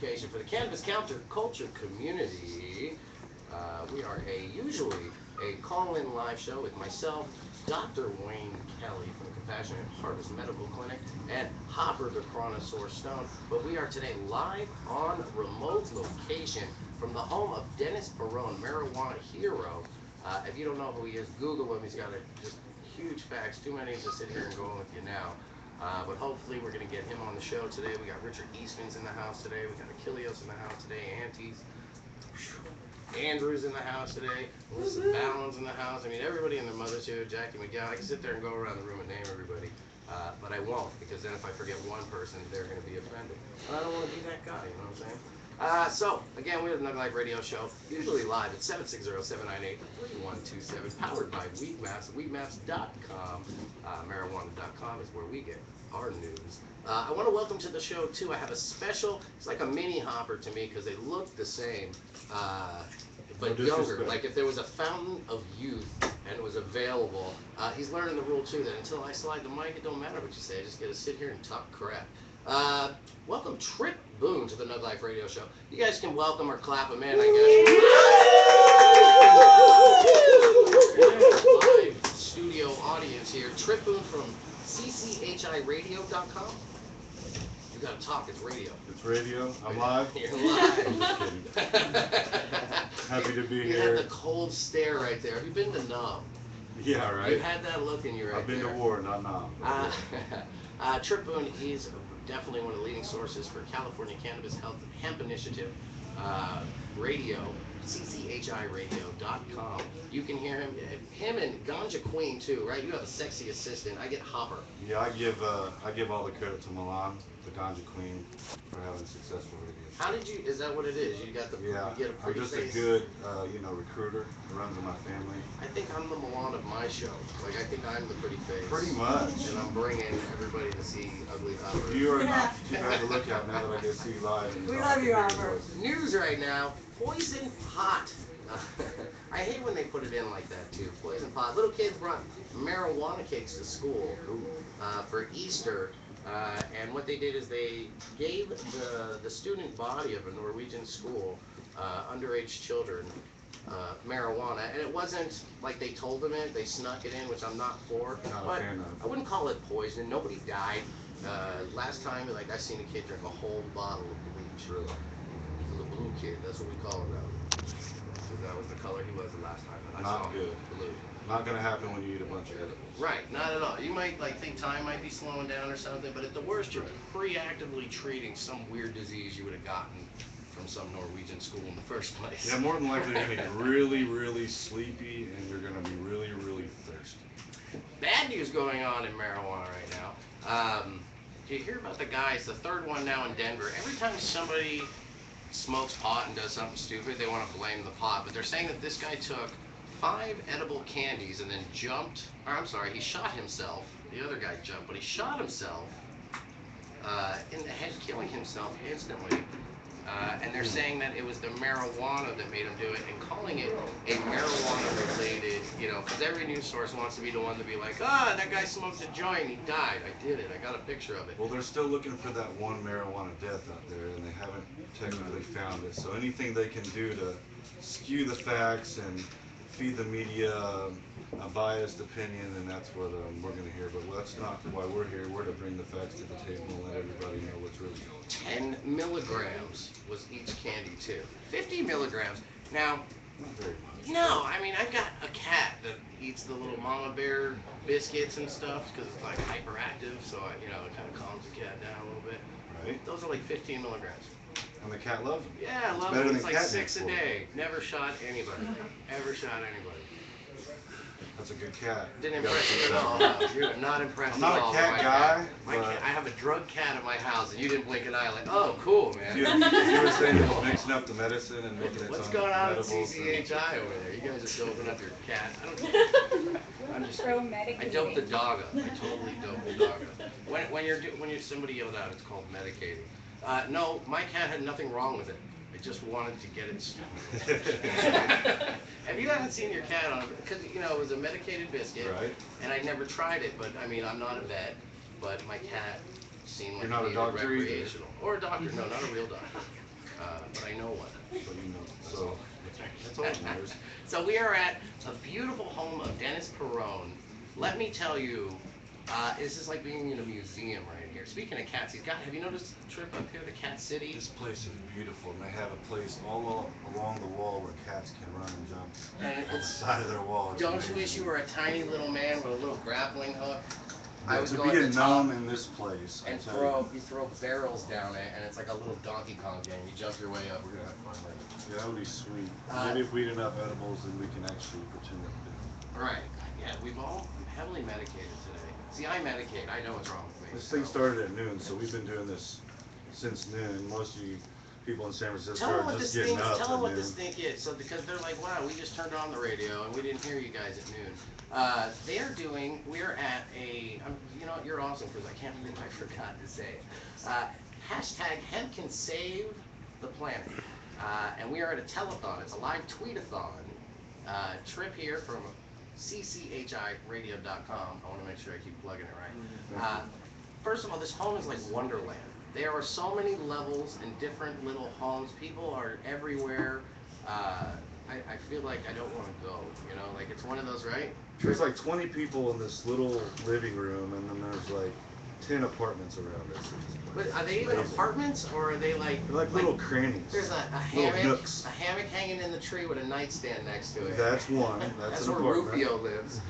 For the cannabis counterculture community. We are usually a call-in live show with myself, Dr. Wayne Kelly from the Compassionate Harvest Medical Clinic, and Hopper the Chronosaur Stone. But we are today live on remote location from the home of Dennis Barone, marijuana hero. If you don't know who he is, Google him. He's got just huge facts, too many to sit here and go on with you now. But hopefully we're going to get him on the show today. We got Richard Eastman's in the house today. We got Achilleos in the house today. Auntie's. Andrew's in the house today. Melissa Ballin's in the house. I mean, everybody and their mother's here. Jackie McGowan. I can sit there and go around the room and name everybody. But I won't, because then if I forget one person, they're going to be offended. And I don't want to be that guy, you know what I'm saying? So, again, we're the Nug Life Radio Show, usually live at 760-798-3127, powered by Weedmaps. Weedmaps.com. Marijuana.com is where we get our news. I want to welcome to the show, too. I have a special, it's like a mini hopper to me because they look the same, but younger. Like if there was a fountain of youth and it was available. He's learning the rule, too, that until I slide the mic, it don't matter what you say. I just get to sit here and talk crap. Welcome Trip Boone to the Nug Life Radio Show. You guys can welcome or clap him in, I guess. Live studio audience here. Trip Boone from cchiradio.com. You gotta talk, it's radio. It's radio? I'm live? You're live. I'm just kidding. Happy to be you here. You had the cold stare right there. Have you been to Nam? Yeah, right. You had that look in your right I've been there. to war, not Nam. Trip Boone, he's definitely one of the leading sources for California Cannabis Health Hemp Initiative radio, cchiradio.com. You can hear him and Ganja Queen too, right? You have a sexy assistant. I get Hopper. Yeah, I give all the credit to Milan, the Ganja Queen, for having successful radio. How did you? Is that what it is? You got the. Yeah, you get a I'm pretty just face. a good, recruiter who runs in my family. I think I'm the Milan of my show. Like I think I'm the pretty face. Pretty much. And I'm bringing everybody to see Ugly Hopper. You are not too bad to look at now that I get to see you live. We love you, Hopper. News right now. Poison pot. I hate when they put it in like that too. Poison pot. Little kids brought marijuana cakes to school for Easter, and what they did is they gave the student body of a Norwegian school, underage children, marijuana, and it wasn't like they told them it. They snuck it in, which I'm not for. Not but a fan of. I wouldn't call it poison. Nobody died. Last time, like I seen a kid drink a whole bottle of bleach. Really? The blue kid. That's what we call him now. That was the color he was the last time. And I saw Not him good. blue. Not gonna happen when you eat a bunch of edibles. Right, not at all. You might think time might be slowing down or something, but at the worst, you're preactively treating some weird disease you would have gotten from some Norwegian school in the first place. Yeah, more than likely you're gonna get really, really sleepy and you're gonna be really, really thirsty. Bad news going on in marijuana right now. Do you hear about the guys? The third one now in Denver. Every time somebody smokes pot and does something stupid, they want to blame the pot. But they're saying that this guy took 5 edible candies and then he shot himself. The other guy jumped, but he shot himself in the head, killing himself instantly. And they're saying that it was the marijuana that made him do it, and calling it a marijuana-related, because every news source wants to be the one to be like, that guy smoked a joint, he died. I did it. I got a picture of it. Well, they're still looking for that one marijuana death out there, and they haven't technically found it. So anything they can do to skew the facts and feed the media a biased opinion, and that's what we're going to hear. But that's not why we're here. We're to bring the facts to the table and let everybody know what's really going on. 10 milligrams was each candy, too. 50 milligrams. Now, Not very much. no, I mean, I've got a cat that eats the little mama bear biscuits and stuff because it's like hyperactive, so it kind of calms the cat down a little bit. Right? Those are like 15 milligrams. And the cat loves them. Yeah, I love better it. than It's like catnip 6 a for you. day. Never shot anybody. Ever shot anybody. That's a good cat. Didn't You gotta impress keep you at that all. in mind. You're not impressed I'm at not all. a cat with my guy, cat. My but- cat. I have a drug cat at my house, and you didn't blink an eye. Like, oh, cool, man. You were saying it was mixing up the medicine and making it What's some going on at edibles and- CCHI over there? You guys are still opening up your cat. I'm just. Throw I medicating. doped the dog up. I totally doped the dog up. When you're somebody yelled out, it's called medicating. No, my cat had nothing wrong with it. I just wanted to get it started. If you haven't seen your cat on, because it was a medicated biscuit, Right. and I never tried it, but I mean I'm not a vet, but my cat seemed like You're not it a needed doctor either. recreational or a doctor. No, not a real doctor. So you know. So that's all that matters. So we are at a beautiful home of Dennis Perone. Let me tell you, this is like being in a museum right here. Speaking of cats, have you noticed the trip up here to Cat City? This place is beautiful, and they have a place along the wall where cats can run and jump And on the side of their wall. It's don't you amazing. wish you were a tiny little man with a little grappling hook? I Yeah, would to go be at a the top gnome in this place, I and tell you throw barrels down it, and it's like a little Donkey Kong game. You jump your way up. We're gonna have fun with it. you, yeah, that would be sweet. Uh, Maybe if we didn't have edibles, then we can actually pretend that we did. Right. Yeah, I'm heavily medicated today. See, I medicate. I know what's wrong with me. This thing started at noon, so we've been doing this since noon. Most of you people in San Francisco are just getting up Tell them at what noon. this thing is. So because they're like, wow, we just turned on the radio and we didn't hear you guys at noon. We're at you know what, you're awesome because I can't believe I forgot to say it. Hashtag hemp can save the planet. And we are at a telethon. It's a live tweetathon. Trip here from cchiradio.com. I want to make sure I keep plugging it right. First of all, this home is like Wonderland. There are so many levels and different little homes. People are everywhere. I feel like I don't want to go. You know, like it's one of those, right? There's like 20 people in this little living room, and then there's like 10 apartments around us. But are they even apartments, or are they like? They're like little crannies. There's a little hammock, nooks. a hammock hanging in the tree with a nightstand next to it. That's one. That's an where apartment. Rufio lives.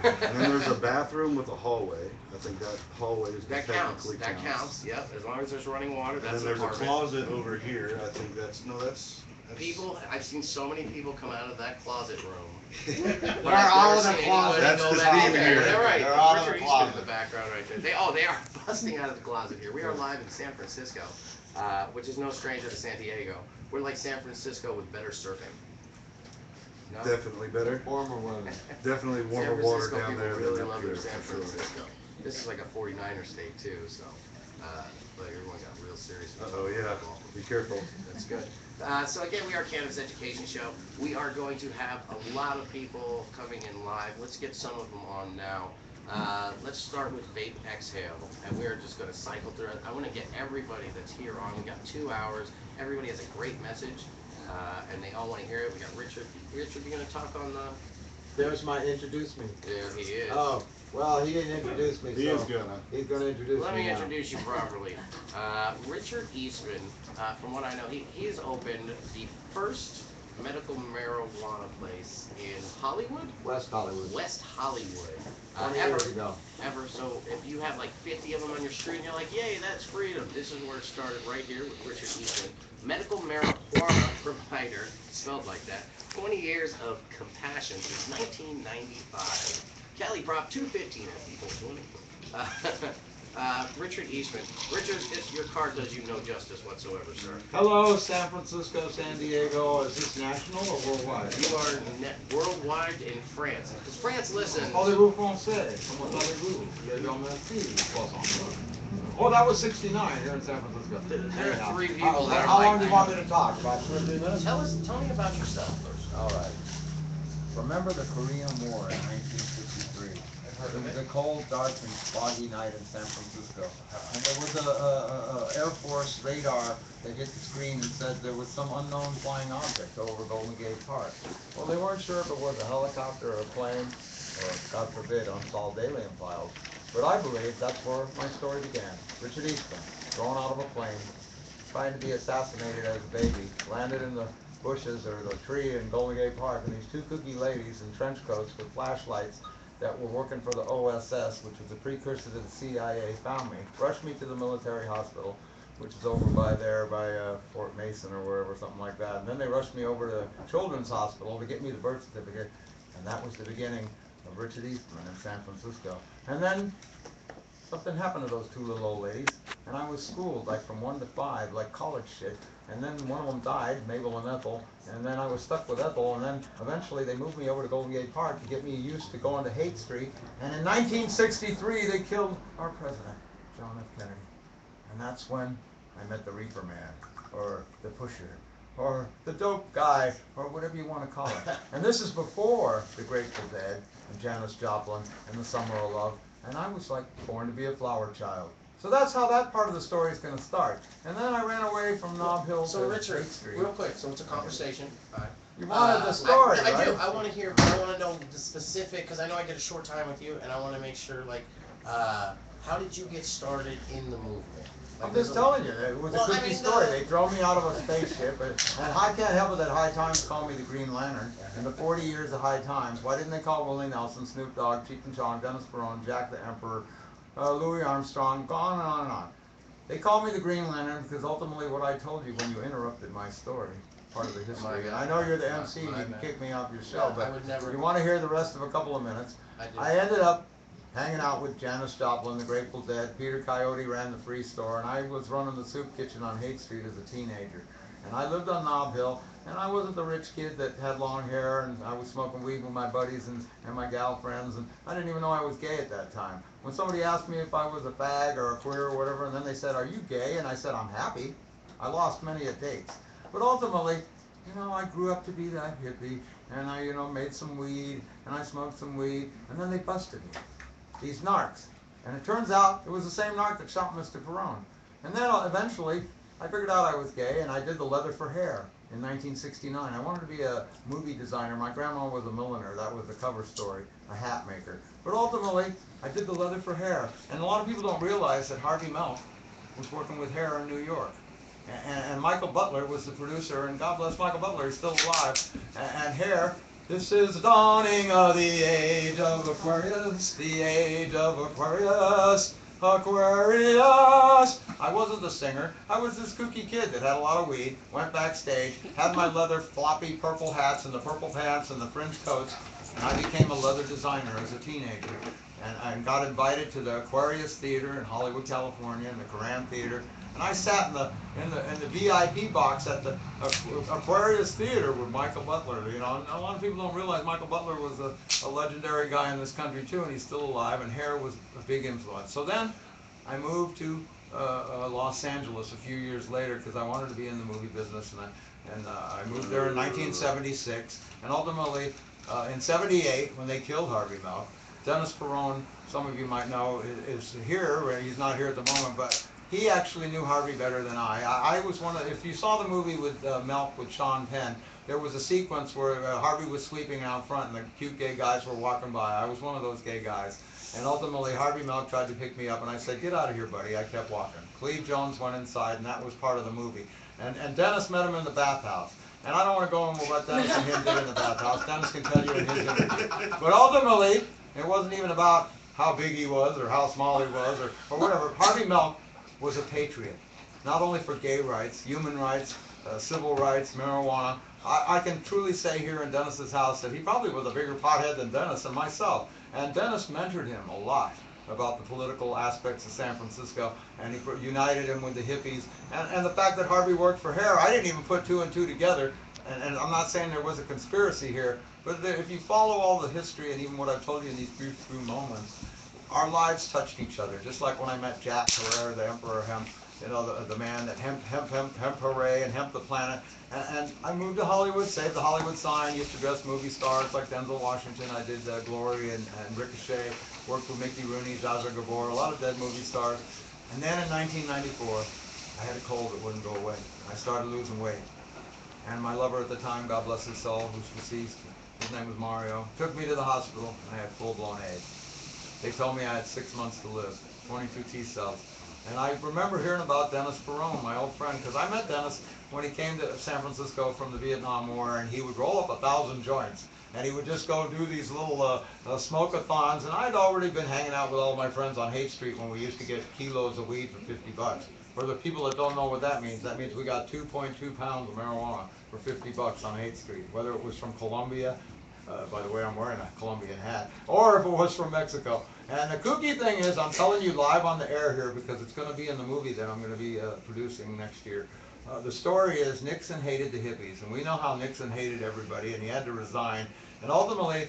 And then there's a bathroom with a hallway. I think that hallway is That counts. That counts. Yep. As long as there's running water, And that's then an there's a apartment. closet over here. I think that's People, I've seen so many people come out of that closet room. They're all in the closet. That's Go the back theme in there. here. They're right. They're all in Richard the Eastman in closet. the background right there. They are busting out of the closet here. We are live in San Francisco, which is no stranger to San Diego. We're like San Francisco with better surfing. No? Definitely better. Warmer weather. Definitely San warmer water Francisco down people there really than up love here, their San for sure. Francisco. This is like a 49er state too, so. But everyone got real serious. Oh yeah. Be careful. That's good. So again, we are Cannabis Education Show. We are going to have a lot of people coming in live. Let's get some of them on now. Let's start with Vape Exhale, and we're just going to cycle through it. I want to get everybody that's here on. We got 2 hours. Everybody has a great message, and they all want to hear it. We got Richard. Richard, you going to talk on the? There's my introduce me. There he is. Oh, well, he didn't introduce me, He so is gonna. he's gonna introduce Let me me now. introduce you properly. Richard Eastman, from what I know, he has opened the first medical marijuana place in Hollywood, West Hollywood. West Hollywood. 20 years ago. Ever. So if you have like 50 of them on your street and you're like, yay, that's freedom. This is where it started right here with Richard Eastman. Medical marijuana provider, spelled like that. 20 years of compassion since 1995. Cali Prop 215 as people doing. Richard Eastman. Richard, your card does you no justice whatsoever, sir. Hello, San Francisco, San Diego. Is this national or worldwide? You are worldwide in France. Because France listens. Parlez-vous français? Comment allez-vous? Merci. Oh, that was 69 here in San Francisco. There are 3 people How that are long like do you want me to talk? About 2 or 3 minutes? Tell me about yourself first. All right. Remember the Korean War in 1963? It was a cold, dark, and foggy night in San Francisco. And there was a Air Force radar that hit the screen and said there was some unknown flying object over Golden Gate Park. Well, they weren't sure if it was a helicopter or a plane, or, God forbid, unsolved alien files. But I believe that's where my story began. Richard Eastman, thrown out of a plane, trying to be assassinated as a baby, landed in the bushes or the tree in Golden Gate Park, and these 2 kooky ladies in trench coats with flashlights that were working for the OSS, which was a precursor to the CIA, found me, rushed me to the military hospital, which is over by Fort Mason or wherever, something like that. And then they rushed me over to Children's Hospital to get me the birth certificate, and that was the beginning of Richard Eastman in San Francisco. And then something happened to those 2 little old ladies, and I was schooled like from 1 to 5, like college shit. And then one of them died, Mabel and Ethel, and then I was stuck with Ethel, and then eventually they moved me over to Golden Gate Park to get me used to going to Haight Street, and in 1963 they killed our president, John F. Kennedy. And that's when I met the Reefer Man, or the Pusher, or the Dope Guy, or whatever you want to call it. And this is before the Grateful Dead, and Janis Joplin, and the Summer of Love, and I was like born to be a flower child. So that's how that part of the story is going to start. And then I ran away from Nob Hill So to Richard, State Street. real quick, so it's a conversation. You wanted the story, I right? do. I want to hear. I want to know the specific because I know I get a short time with you, and I want to make sure. Like, how did you get started in the movement? Like, I'm just telling you, it was a kooky story. They drove me out of a spaceship, and I can't help it that High Times called me the Green Lantern. In the 40 years of High Times, why didn't they call Willie Nelson, Snoop Dogg, Cheech and Chong, Dennis Barone, Jack the Emperor, Louis Armstrong, on and on and on? They called me the Green Lantern because ultimately what I told you when you interrupted my story, part of the history, and I know you're the MC, you can kick me off your show, but you want to hear the rest of a couple of minutes. I ended up hanging out with Janis Joplin, the Grateful Dead. Peter Coyote ran the Free Store, and I was running the soup kitchen on Haight Street as a teenager. And I lived on Nob Hill, and I wasn't the rich kid that had long hair, and I was smoking weed with my buddies and my gal friends, and I didn't even know I was gay at that time. When somebody asked me if I was a fag or a queer or whatever, and then they said, "Are you gay?" and I said, "I'm happy," I lost many a dates. But ultimately, I grew up to be that hippie, and I, made some weed, and I smoked some weed, and then they busted me. These narcs. And it turns out it was the same narc that shot Mr. Perone. And then eventually I figured out I was gay, and I did the leather for hair in 1969. I wanted to be a movie designer. My grandma was a milliner. That was the cover story, a hat maker. But ultimately, I did the leather for hair. And a lot of people don't realize that Harvey Milk was working with hair in New York. And Michael Butler was the producer, and God bless Michael Butler, he's still alive. And hair, this is the dawning of the age of Aquarius, the age of Aquarius, Aquarius. I wasn't the singer. I was this kooky kid that had a lot of weed, went backstage, had my leather floppy purple hats and the purple pants and the fringe coats, and I became a leather designer as a teenager. And I got invited to the Aquarius Theater in Hollywood, California, and the Koran Theater. And I sat in the VIP box at the Aquarius Theater with Michael Butler. And a lot of people don't realize Michael Butler was a legendary guy in this country too, and he's still alive. And hair was a big influence. So then I moved to Los Angeles a few years later because I wanted to be in the movie business, and I moved there in 1976. And ultimately, in '78, when they killed Harvey Milk, Dennis Perone, some of you might know, is here. He's not here at the moment, but he actually knew Harvey better than I. I was one of, if you saw the movie with Milk with Sean Penn, there was a sequence where Harvey was sleeping out front and the cute gay guys were walking by. I was one of those gay guys. And ultimately, Harvey Milk tried to pick me up, and I said, "Get out of here, buddy." I kept walking. Cleve Jones went inside, and that was part of the movie. And Dennis met him in the bathhouse. And I don't want to go into what Dennis and him did in the bathhouse. Dennis can tell you in his interview. But ultimately, it wasn't even about how big he was or how small he was or whatever. Harvey Milk was a patriot, not only for gay rights, human rights, civil rights, marijuana. I can truly say here in Dennis's house that he probably was a bigger pothead than Dennis and myself. And Dennis mentored him a lot about the political aspects of San Francisco, and he united him with the hippies. And the fact that Harvey worked for hair, I didn't even put two and two together. And I'm not saying there was a conspiracy here, but if you follow all the history and even what I've told you in these brief few moments, our lives touched each other. Just like when I met Jack Herrera, the Emperor Hemp, the man that hemp, hooray, and hemp the planet. And I moved to Hollywood, saved the Hollywood sign, used to dress movie stars like Denzel Washington. I did Glory and Ricochet, worked with Mickey Rooney, Zsa Zsa Gabor, a lot of dead movie stars. And then in 1994, I had a cold that wouldn't go away. I started losing weight. And my lover at the time, God bless his soul, who's deceased, his name was Mario, took me to the hospital, and I had full-blown AIDS. They told me I had 6 months to live, 22 T cells. And I remember hearing about Dennis Perone, my old friend, because I met Dennis when he came to San Francisco from the Vietnam War, and he would roll up 1,000 joints. And he would just go do these little smoke-a-thons, and I'd already been hanging out with all my friends on Haight Street when we used to get kilos of weed for 50 bucks. For the people that don't know what that means we got 2.2 pounds of marijuana for 50 bucks on 8th Street, whether it was from Colombia, by the way, I'm wearing a Colombian hat, or if it was from Mexico. And the kooky thing is, I'm telling you live on the air here because it's going to be in the movie that I'm going to be producing next year. The story is Nixon hated the hippies, and we know how Nixon hated everybody, and he had to resign. And ultimately,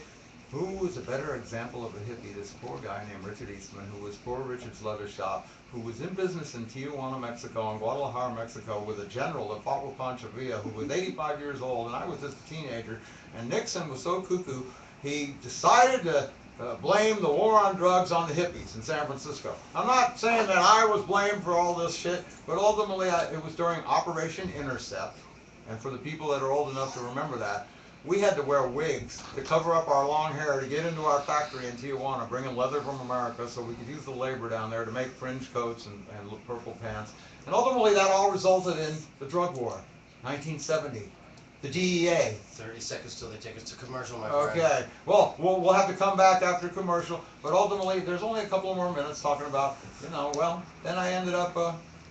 who was a better example of a hippie? This poor guy named Richard Eastman, who was Poor Richard's Leather Shop, who was in business in Tijuana, Mexico, and Guadalajara, Mexico, with a general that fought with Pancho Villa, who was 85 years old, and I was just a teenager. And Nixon was so cuckoo, he decided to blame the war on drugs on the hippies in San Francisco. I'm not saying that I was blamed for all this shit, but ultimately it was during Operation Intercept, and for the people that are old enough to remember that, we had to wear wigs to cover up our long hair to get into our factory in Tijuana, bringing leather from America so we could use the labor down there to make fringe coats and purple pants. And ultimately that all resulted in the drug war, 1970. The DEA. 30 seconds till they take us to commercial, my friend. Okay. Well, we'll have to come back after commercial, but ultimately, there's only a couple more minutes talking about, then I ended up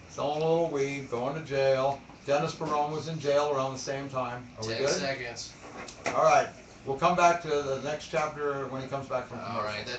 selling a little weed, going to jail. Dennis Barone was in jail around the same time. Are we 10 good? seconds. All right. We'll come back to the next chapter when he comes back from commercial. All right, that's